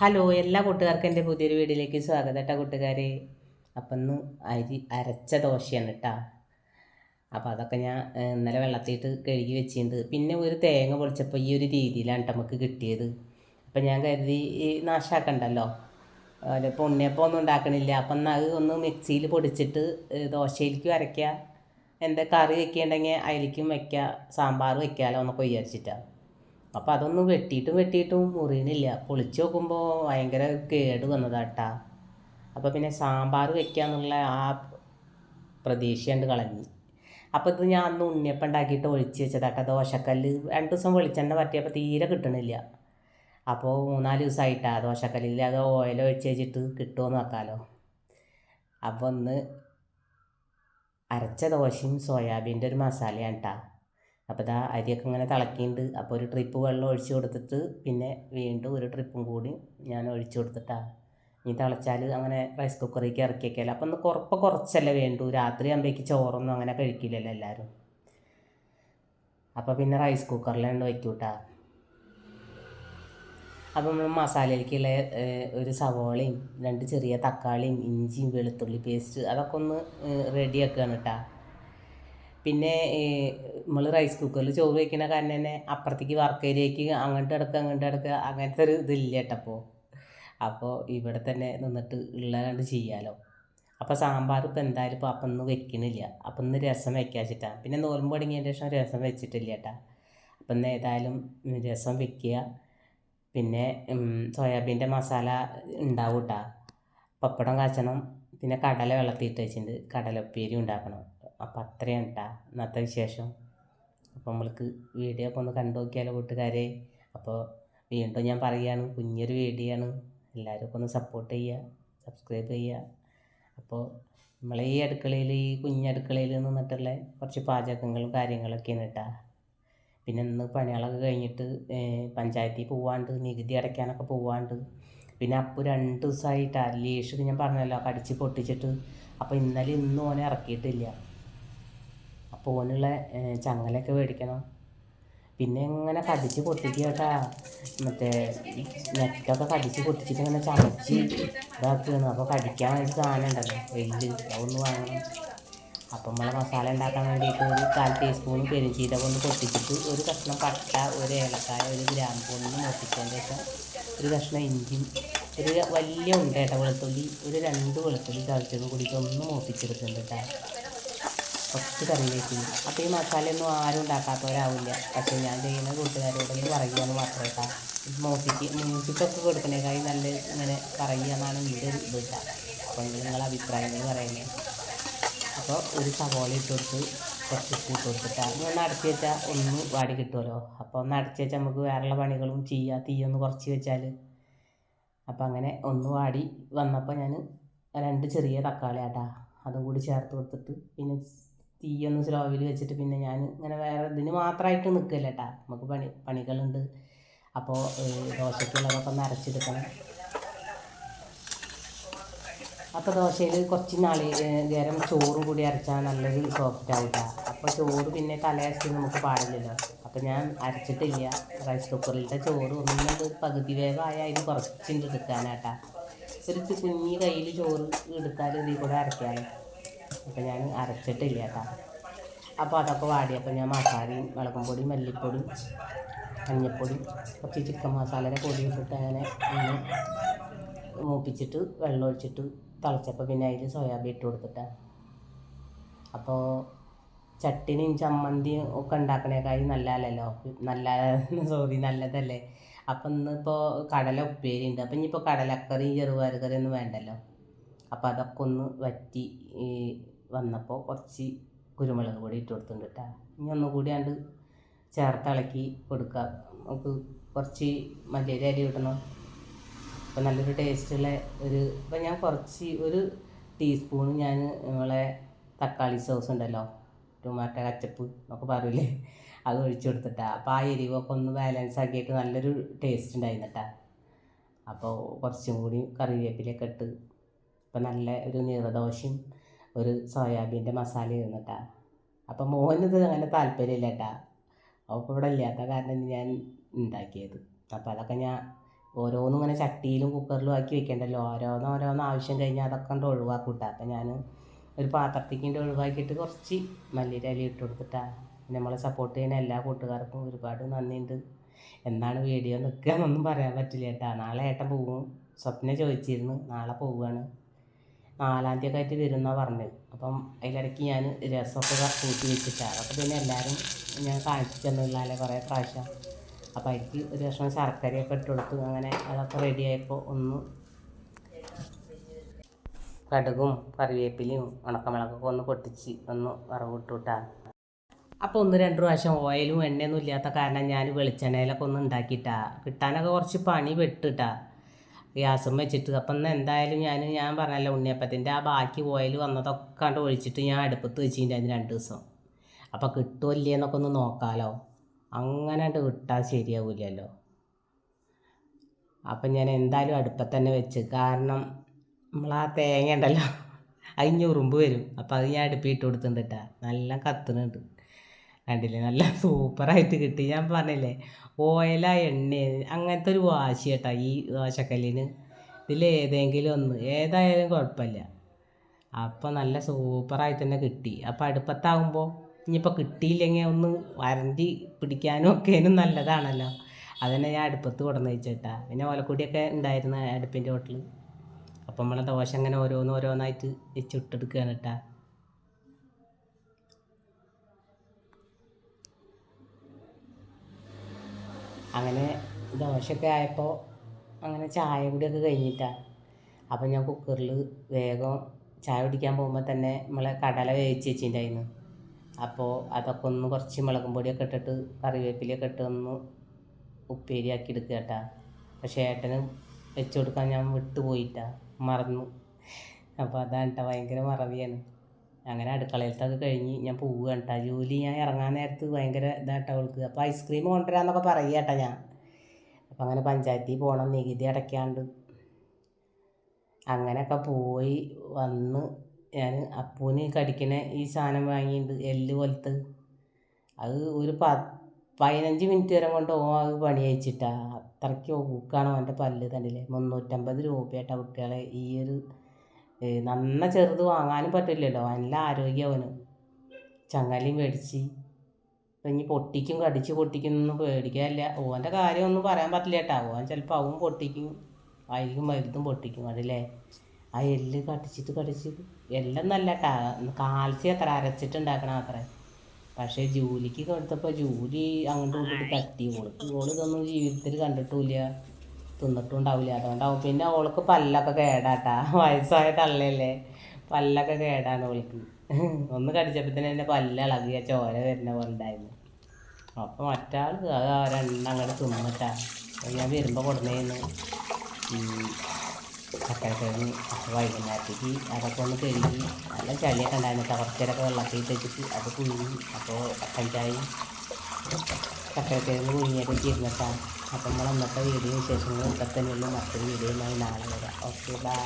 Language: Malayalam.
ഹലോ എല്ലാ കൂട്ടുകാർക്കും എൻ്റെ പുതിയൊരു വീഡിയോയിലേക്ക് സ്വാഗതം കേട്ടോ കൂട്ടുകാരെ. അപ്പം ഇന്ന് അരി അരച്ച ദോശയാണ് കേട്ടോ. അപ്പോൾ അതൊക്കെ ഞാൻ ഇന്നലെ വെള്ളത്തിയിട്ട് കഴുകി വെച്ചിട്ടുണ്ട്. പിന്നെ ഒരു തേങ്ങ പൊളിച്ചപ്പോൾ ഈ ഒരു രീതിയിലാണ് നമുക്ക് കിട്ടിയത്. അപ്പം ഞാൻ കരുതി ഈ നാശാക്കണ്ടല്ലോ, ഇപ്പോൾ ഉണ്ണിയപ്പം ഒന്നും ഉണ്ടാക്കണില്ല. അപ്പം എന്നാൽ അത് ഒന്ന് മിക്സിയിൽ പൊടിച്ചിട്ട് ദോശയിലേക്കും അരയ്ക്കുക, എന്താ കറി വെക്കുകയുണ്ടെങ്കിൽ അതിലേക്കും വയ്ക്കുക, സാമ്പാർ വെക്കാമല്ലോ എന്നൊക്കെ വിചാരിച്ചിട്ടാണ്. അപ്പോൾ അതൊന്ന് വെട്ടിയിട്ടും മുറിയണില്ല. പൊളിച്ച് നോക്കുമ്പോൾ ഭയങ്കര കേട് വന്നതാട്ടാ. അപ്പോൾ പിന്നെ സാമ്പാർ വെക്കാന്നുള്ള ആ പ്രതീക്ഷ കണ്ട് കളഞ്ഞു. അപ്പോൾ ഇത് ഞാൻ അന്ന് ഉണ്ണിയപ്പം ഉണ്ടാക്കിയിട്ട് ഒഴിച്ച് വെച്ചതാട്ടാ ദോശക്കല്ല്. 2 ദിവസം വെളിച്ചെണ്ണ പറ്റിയപ്പോൾ തീരെ കിട്ടണില്ല. അപ്പോൾ 3-4 ദിവസമായിട്ടാ ദോശക്കല്ലിൽ അത് ഓയിൽ ഒഴിച്ച് വെച്ചിട്ട് കിട്ടുമോ നോക്കാമല്ലോ. അപ്പോൾ ഒന്ന് അരച്ച ദോശയും സോയാബീൻ്റെ ഒരു മസാലയാണ് കേട്ടോ. അപ്പോൾ ഇതാ അരിയൊക്കെ ഇങ്ങനെ തിളക്കിയിട്ടുണ്ട്. അപ്പോൾ ഒരു ട്രിപ്പ് വെള്ളം ഒഴിച്ച് കൊടുത്തിട്ട് പിന്നെ വീണ്ടും ഒരു ട്രിപ്പും കൂടി ഞാൻ ഒഴിച്ച് കൊടുത്തിട്ടാണ്. ഇനി തിളച്ചാൽ അങ്ങനെ റൈസ് കുക്കറിലേക്ക് ഇറക്കി വയ്ക്കാമല്ലോ. അപ്പം ഒന്ന് കുറച്ചല്ലേ വേണ്ടൂ. രാത്രി ആകുമ്പോഴേക്ക് ചോറൊന്നും അങ്ങനെ കഴിക്കില്ലല്ലോ എല്ലാവരും. അപ്പോൾ പിന്നെ റൈസ് കുക്കറിലാണ് വയ്ക്കൂട്ടാ. അപ്പം നമ്മൾ മസാലയിലേക്കുള്ള ഒരു സവോളയും 2 ചെറിയ തക്കാളിയും ഇഞ്ചിയും വെളുത്തുള്ളി പേസ്റ്റ് അതൊക്കെ ഒന്ന് റെഡിയാക്കുകയാണ് കേട്ടോ. പിന്നെ നമ്മൾ റൈസ് കുക്കറിൽ ചോറ് വയ്ക്കുന്ന കാരണം തന്നെ അപ്പുറത്തേക്ക് വർക്കേരിയയ്ക്ക് അങ്ങോട്ട് കിടക്കുക അങ്ങനത്തെ ഒരു ഇതില്ല കേട്ടപ്പോൾ. അപ്പോൾ ഇവിടെ തന്നെ നിന്നിട്ട് ഉള്ളതാണ്ട് ചെയ്യാമല്ലോ. അപ്പോൾ സാമ്പാർ ഇപ്പോൾ എന്തായാലും ഇപ്പോൾ അപ്പം ഇന്ന് വെക്കണില്ല. അപ്പം ഇന്ന് രസം വയ്ക്കാൻ വെച്ചിട്ടാണ്. പിന്നെ നോൽമ്പ് തുടങ്ങിയതിന് ശേഷം രസം വെച്ചിട്ടില്ല കേട്ടോ. അപ്പം ഇന്ന് ഏതായാലും രസം വെക്കുക. പിന്നെ സോയാബീൻ്റെ മസാല ഉണ്ടാവും കേട്ടോ. പപ്പടം കാച്ചണം. പിന്നെ കടല വെള്ളത്തിയിട്ട് വെച്ചിട്ടുണ്ട്. കടലപ്പേരി ഉണ്ടാക്കണം. അപ്പം അത്രയാണ് കേട്ടോ ഇന്നത്തെ വിശേഷം. അപ്പോൾ നമ്മൾക്ക് വീഡിയോ ഒക്കെ ഒന്ന് കണ്ടു നോക്കിയാലോ കൂട്ടുകാരെ. അപ്പോൾ വീണ്ടും ഞാൻ പറയുകയാണ്, കുഞ്ഞൊരു വീഡിയോ ആണ്. എല്ലാവരും ഒക്കെ ഒന്ന് സപ്പോർട്ട് ചെയ്യുക, സബ്സ്ക്രൈബ് ചെയ്യുക. അപ്പോൾ നമ്മളെ ഈ അടുക്കളയിൽ, ഈ കുഞ്ഞടുക്കളയിൽ നിന്നിട്ടുള്ള കുറച്ച് പാചകങ്ങളും കാര്യങ്ങളൊക്കെയാണ് കേട്ടോ. പിന്നെ ഇന്ന് പണികളൊക്കെ കഴിഞ്ഞിട്ട് പഞ്ചായത്തിൽ പോവാണ്ട്, നികുതി അടയ്ക്കാനൊക്കെ പോവാണ്ട്. പിന്നെ അപ്പോൾ 2 ദിവസമായിട്ടാണ് ലീഷ് ഞാൻ പറഞ്ഞല്ലോ കടിച്ച് പൊട്ടിച്ചിട്ട്. അപ്പോൾ ഇന്നലെ ഇന്നും ഓനെ ഇറക്കിയിട്ടില്ല. അപ്പോൾ ഓനുള്ള ചങ്ങലയൊക്കെ മേടിക്കണം. പിന്നെ ഇങ്ങനെ കടിച്ച് പൊട്ടിക്കുക കേട്ടാ. മറ്റേ നെറ്റൊക്കെ കടിച്ച് പൊട്ടിച്ചിട്ട് ഇങ്ങനെ ചമച്ച് ഇതാക്കുകയാണ്. അപ്പോൾ കടിക്കാൻ വേണ്ടി സാധനം ഉണ്ടല്ലോ എല്ല്, അതൊന്ന് വാങ്ങണം. അപ്പം നമ്മളെ മസാല ഉണ്ടാക്കാൻ വേണ്ടിയിട്ട് ഒരു 1/4 ടീസ്പൂൺ പെരുംജീരകം ഒന്ന് പൊട്ടിച്ചിട്ട് ഒരു കഷ്ണം പട്ട, ഒരു ഏലക്കായ, ഒരു ഗ്രാമ്പൂ ഒന്ന് മൂപ്പിച്ചതിൻ്റെ ശേഷം ഒരു കഷ്ണം ഇഞ്ചിയും ഒരു വലിയ ഉണ്ടേട്ട വെളുത്തുള്ളി, ഒരു 2 വെളുത്തുള്ളി ചതച്ചതും കൂടിയിട്ട് ഒന്ന് മൂപ്പിച്ചെടുക്കുന്നുണ്ട് കേട്ടോ. കുറച്ച് കറിവേപ്പില. അപ്പോൾ ഈ മസാലയൊന്നും ആരും ഉണ്ടാക്കാത്തവരാവില്ല. പക്ഷേ ഞാൻ ചെയ്യുന്ന കൂട്ടുകാരോടൊന്ന് പറയുകയെന്ന് മാത്രമേ കേട്ടോ. മൂപ്പിക്കൊക്കെ കൊടുക്കണേക്കായി നല്ല ഇങ്ങനെ പറയുക എന്നാണ് എൻ്റെ ഒരു ഇത് കേട്ടോ. അപ്പോൾ നിങ്ങളെ അഭിപ്രായങ്ങൾ പറയുന്നത്. അപ്പോൾ ഒരു സവോള ഇട്ട് കൊടുത്ത് കുറച്ച് ഉപ്പ് ഇട്ട് കൊടുത്തിട്ടാണ് ഒന്ന് അടച്ച് വെച്ചാൽ ഒന്ന് വാടി കിട്ടുമല്ലോ. അപ്പോൾ ഒന്ന് അടച്ച് വെച്ചാൽ നമുക്ക് വേറെയുള്ള പണികളും ചെയ്യാം, തീയൊന്ന് കുറച്ച് വെച്ചാൽ. അപ്പോൾ അങ്ങനെ ഒന്ന് വാടി വന്നപ്പോൾ ഞാൻ 2 ചെറിയ തക്കാളി ആട്ടാ അതും കൂടി ചേർത്ത് കൊടുത്തിട്ട് പിന്നെ തീയൊന്ന് സ്ലോവിൽ വെച്ചിട്ട് പിന്നെ ഞാൻ ഇങ്ങനെ വേറെ ഇതിന് മാത്രമായിട്ട് നിൽക്കില്ല കേട്ടോ. നമുക്ക് പണികളുണ്ട്. അപ്പോൾ ദോശയ്ക്കുള്ളതൊക്കെ ഒന്ന് അരച്ചെടുക്കണം. അപ്പോൾ ദോശയിൽ കുറച്ച് നാളികേരം ചോറും കൂടി അരച്ചാൽ നല്ലൊരു സോഫ്റ്റ് ആവും കേട്ടോ. അപ്പോൾ ചോറ് പിന്നെ തലേദിവസം നമുക്ക് പാടില്ലല്ലോ. അപ്പോൾ ഞാൻ അരച്ചിട്ടില്ല. റൈസ് കുക്കറിലത്തെ ചോറ് ഒന്നും പകുതി വേഗമായ അതിന് കുറച്ചിട്ട് എടുക്കാനാട്ടാ. ഒരു കുഞ്ഞി കയ്യിൽ ചോറ് എടുത്താൽ ഇതിൽ കൂടെ അരയ്ക്കാമല്ലോ. അപ്പോൾ ഞാൻ അരച്ചിട്ടില്ല കേട്ടോ. അപ്പോൾ അതൊക്കെ വാടിയപ്പോൾ ഞാൻ മസാലയും മുളകും പൊടിയും മല്ലിപ്പൊടിയും മഞ്ഞൾപ്പൊടിയും കുറച്ച് ചിക്കൻ മസാലയുടെ പൊടി ഇട്ടിട്ട് അങ്ങനെ ഒന്ന് മൂപ്പിച്ചിട്ട് വെള്ളം ഒഴിച്ചിട്ട് തിളച്ചപ്പോൾ പിന്നെ അതിൽ സോയാബീൻ ഇട്ട് കൊടുത്തിട്ടാണ്. അപ്പോൾ ചട്ടിനിയും ചമ്മന്തിയും ഒക്കെ ഉണ്ടാക്കണേക്കായി നല്ലതല്ലേ. അപ്പം ഇന്നിപ്പോൾ കടല ഉപ്പേരി ഉണ്ട്. അപ്പം ഇനിയിപ്പോൾ കടലക്കറിയും ചെറുപയർ കറിയൊന്നും വേണ്ടല്ലോ. അപ്പോൾ അതൊക്കെ ഒന്ന് വറ്റി വന്നപ്പോൾ കുറച്ച് കുരുമുളക് പൊടി ഇട്ട് കൊടുത്തിട്ടുണ്ട് കേട്ടോ. ഇനി ഒന്നുകൂടി ആണ്ട് ചേർത്തിളക്കി കൊടുക്കുക. നമുക്ക് കുറച്ച് മല്ലിയില അരി ഇടണം. അപ്പോൾ നല്ലൊരു ടേസ്റ്റുള്ള ഇപ്പോൾ ഞാൻ ഒരു ടീസ്പൂൺ ഞാൻ നമ്മളെ തക്കാളി സോസ് ഉണ്ടല്ലോ, ടൊമാറ്റോ കച്ചപ്പ് എന്നൊക്കെ പറയില്ലേ, അത് ഒഴിച്ചു കൊടുത്തിട്ടാണ്. അപ്പോൾ ആ എരിവൊക്കെ ഒന്ന് ബാലൻസ് ആക്കിയിട്ട് നല്ലൊരു ടേസ്റ്റ് ഉണ്ടായിരുന്നു കേട്ടോ. അപ്പോൾ കുറച്ചും കൂടി കറിവേപ്പിലൊക്കെ ഇട്ട് ഇപ്പം നല്ല ഒരു നീർദോശയും ഒരു സോയാബീൻ്റെ മസാല ഇരുന്നിട്ടാ. അപ്പം മോനിത് അങ്ങനെ താല്പര്യമില്ല കേട്ടാ. അപ്പോൾ ഇവിടെ ഇല്ലാത്ത കാരണം ഞാൻ ഉണ്ടാക്കിയത്. അപ്പോൾ അതൊക്കെ ഞാൻ ഓരോന്നും ഇങ്ങനെ ചട്ടിയിലും കുക്കറിലും ആക്കി വെക്കണ്ടല്ലോ, ഓരോന്ന് ആവശ്യം കഴിഞ്ഞാൽ അതൊക്കെ കൊണ്ട് ഒഴിവാക്കൂട്ടാ. അപ്പം ഞാൻ ഒരു പാത്രത്തേക്കിൻ്റെ ഒഴിവാക്കിയിട്ട് കുറച്ച് മല്ലിയില ഇല ഇട്ട് കൊടുത്തിട്ടാണ്. നമ്മളെ സപ്പോർട്ട് ചെയ്യുന്ന എല്ലാ കൂട്ടുകാർക്കും ഒരുപാട് നന്ദിയുണ്ട്. എന്നാണ് വീഡിയോ നിൽക്കുക എന്നൊന്നും പറയാൻ പറ്റില്ല കേട്ടോ. നാളെ ഏട്ടൻ പോവും. സ്വപ്ന ചോദിച്ചിരുന്നു, നാളെ പോവുകയാണ്. 4-ാം തീയതി ആയിട്ട് വരുമെന്നാണ് പറഞ്ഞത്. അപ്പം അതിലിടയ്ക്ക് ഞാൻ രസമൊക്കെ കൂട്ടി വെച്ചിട്ടാണ്. അപ്പോൾ പിന്നെ എല്ലാവരും ഞാൻ കാണിച്ചു തന്നില്ലാല്ലേ കുറേ പ്രാവശ്യം. അപ്പോൾ അതിലേക്ക് ഒരു കഷ്ണം ശർക്കരയൊക്കെ ഇട്ട് കൊടുത്തു. അങ്ങനെ അതൊക്കെ റെഡി ആയപ്പോൾ ഒന്ന് കടുകും കറിവേപ്പിലയും ഉണക്കമുളകൊക്കെ ഒന്ന് പൊട്ടിച്ച് ഒന്ന് വറവിട്ട് വിട്ടാൽ. അപ്പോൾ 1-2 പ്രാവശ്യം ഓയിലും എണ്ണയൊന്നും ഇല്ലാത്ത കാരണം ഞാൻ വെളിച്ചെണ്ണയിലൊക്കെ ഒന്ന് ഉണ്ടാക്കിയിട്ടാ. കിട്ടാനൊക്കെ കുറച്ച് പണി പെട്ടിട്ടാ ഗ്യാസും വെച്ചിട്ട്. അപ്പം ഇന്ന് എന്തായാലും ഞാൻ പറഞ്ഞല്ലോ, ഉണ്ണിയപ്പത്തിൻ്റെ ആ ബാക്കി ഓയിൽ വന്നതൊക്കെ കണ്ട് ഒഴിച്ചിട്ട് ഞാൻ അടുപ്പത്ത് വെച്ചിട്ടുണ്ടായിരുന്നു 2 ദിവസം. അപ്പോൾ കിട്ടുമോ ഇല്ലയെന്നൊക്കെ ഒന്ന് നോക്കാമല്ലോ. അങ്ങനെ വിട്ടാൽ ശരിയാവില്ലല്ലോ. അപ്പം ഞാൻ എന്തായാലും അടുപ്പത്ത് തന്നെ വെച്ച്. കാരണം നമ്മളാ തേങ്ങ ഉണ്ടല്ലോ, അതിന് ഉറുമ്പ് വരും. അപ്പോൾ അത് ഞാൻ അടുപ്പിൽ ഇട്ട് കൊടുത്തിട്ടാ. നല്ല കത്തുന്നുണ്ട്, കണ്ടില്ലേ, നല്ല സൂപ്പറായിട്ട് കിട്ടി. ഞാൻ പറഞ്ഞില്ലേ, ഓയില എണ്ണ അങ്ങനത്തെ ഒരു വാശി കേട്ടോ ഈ ദോശക്കല്ലിന്. ഇതിലേതെങ്കിലും ഒന്ന് ഏതായാലും കുഴപ്പമില്ല. അപ്പോൾ നല്ല സൂപ്പറായിട്ട് തന്നെ കിട്ടി. അപ്പോൾ അടുപ്പത്താകുമ്പോൾ ഇനിയിപ്പോൾ കിട്ടിയില്ലെങ്കിൽ ഒന്ന് വരണ്ടി പിടിക്കാനും ഒക്കേനും നല്ലതാണല്ലോ. അതന്നെ ഞാൻ അടുപ്പത്ത് കൊണ്ടുവന്ന് വെച്ചിട്ടാ. പിന്നെ ഓലക്കൊടിയൊക്കെ ഉണ്ടായിരുന്നു അടുപ്പിൻ്റെ ഹോട്ടൽ. അപ്പം നമ്മളെ ദോശ അങ്ങനെ ഓരോന്നായിട്ട് ചുട്ടെടുക്കുകയാണ് കേട്ടോ. അങ്ങനെ ദോശയൊക്കെ ആയപ്പോൾ അങ്ങനെ ചായ കൂടിയൊക്കെ കഴിഞ്ഞിട്ടാണ്. അപ്പം ഞാൻ കുക്കറിൽ വേഗം ചായ കുടിക്കാൻ പോകുമ്പോൾ തന്നെ നമ്മളെ കടല വേവിച്ച് വെച്ചിട്ടുണ്ടായിരുന്നു. അപ്പോൾ അതൊക്കെ ഒന്ന് കുറച്ച് മുളകും പൊടിയൊക്കെ ഇട്ടിട്ട് കറിവേപ്പിലയൊക്കെ ഇട്ട് ഒന്ന് ഉപ്പേരിയാക്കി എടുക്കുക കേട്ടോ. പക്ഷേ ഏട്ടന് വെച്ച് കൊടുക്കാൻ ഞാൻ വിട്ടുപോയിട്ടാണ്, മറന്നു. അപ്പോൾ അതാണ് കേട്ടോ, ഭയങ്കര മറവിയാണ്. അങ്ങനെ അടുക്കളയിലത്തൊക്കെ കഴിഞ്ഞ് ഞാൻ പോവുകയാണ് കേട്ടോ. ജോലി ഞാൻ ഇറങ്ങാൻ നേരത്ത് ഭയങ്കര ഇതാട്ടോ അവൾക്ക്. അപ്പോൾ ഐസ്ക്രീം കൊണ്ടുവരാമെന്നൊക്കെ പറയുക കേട്ടോ ഞാൻ. അപ്പം അങ്ങനെ പഞ്ചായത്തിൽ പോകണം, നികുതി അടയ്ക്കാണ്ട്. അങ്ങനെയൊക്കെ പോയി വന്ന് ഞാൻ അപ്പൂന് കടിക്കണ ഈ സാധനം വാങ്ങിയിട്ടുണ്ട്, എല്ല് പോലത്തെ. അത് ഒരു 15 മിനിറ്റ് വരെ കൊണ്ട് അത് പണി അയച്ചിട്ടാണ്. അത്രയ്ക്ക് ഊക്കാണ് അവൻ്റെ പല്ല് തന്നില്ലേ. 350 രൂപയായിട്ടാണ് കുട്ടികളെ ഈ ഒരു നന്ന ചെറുത് വാങ്ങാനും പറ്റില്ലല്ലോ. നല്ല ആരോഗ്യം അവന്. ചങ്ങലയും മേടിച്ച് ഇനി പൊട്ടിക്കും, കടിച്ച് പൊട്ടിക്കുന്നൊന്നും പേടിക്കാനില്ല. ഓൻ്റെ കാര്യമൊന്നും പറയാൻ പറ്റില്ല കേട്ടോ. ഓൻ ചിലപ്പോൾ അവൻ പൊട്ടിക്കും, ആയിരിക്കും വലുതും പൊട്ടിക്കും. അതില്ലേ ആ എല്ല് കടിച്ച് എല്ലാം നല്ല കേട്ടാ. കാൽസ്യം എത്ര അരച്ചിട്ടുണ്ടാക്കണം അത്ര. പക്ഷേ ജോലിക്ക് കൊടുത്തപ്പോൾ ജോലി അങ്ങോട്ടും ഇങ്ങോട്ട് തട്ടി. ഇതൊന്നും ജീവിതത്തിൽ കണ്ടിട്ടുമില്ല, തിന്നിട്ടും ഉണ്ടാവില്ല. അതുകൊണ്ടാവും. പിന്നെ അവൾക്ക് പല്ലൊക്കെ കേടാട്ടാ. വയസ്സായ തള്ളയല്ലേ, പല്ലൊക്കെ കേടാണ് അവൾക്ക്. ഒന്ന് കടിച്ചപ്പോൾ തന്നെ എൻ്റെ പല്ല് ഇളകിയ ചോര വരുന്ന പോലെ ഉണ്ടായിരുന്നു. അപ്പോൾ മറ്റാൾ അത് 2 അങ്ങോട്ട് തിന്നിട്ടാ. ഞാൻ വരുമ്പോൾ കൊടുന്നേന്ന് ചക്കരക്കിഴങ്ങ്. അപ്പോൾ വൈകുന്നേരത്തേക്ക് അതൊക്കെ ഒന്ന് കഴുകി നല്ല ചളിയൊക്കെ ഉണ്ടായിരുന്നു. കുറച്ചേരൊക്കെ വെള്ളത്തിൽ വെച്ചിട്ട് അത് പുഴുങ്ങി. അപ്പോൾ കട്ടൻ ചായയും ചക്കരക്കിഴങ്ങ് പുഴുങ്ങിയൊക്കെ ഇരുന്നിട്ടാണ്. അപ്പം നമ്മൾ അന്നത്തെ വീഡിയോ വിശേഷങ്ങൾ ഇതൊക്കെ തന്നെയുള്ളൂ. മറ്റൊരു വീഡിയോയുമായി നാളെ വരാം. Okay, by.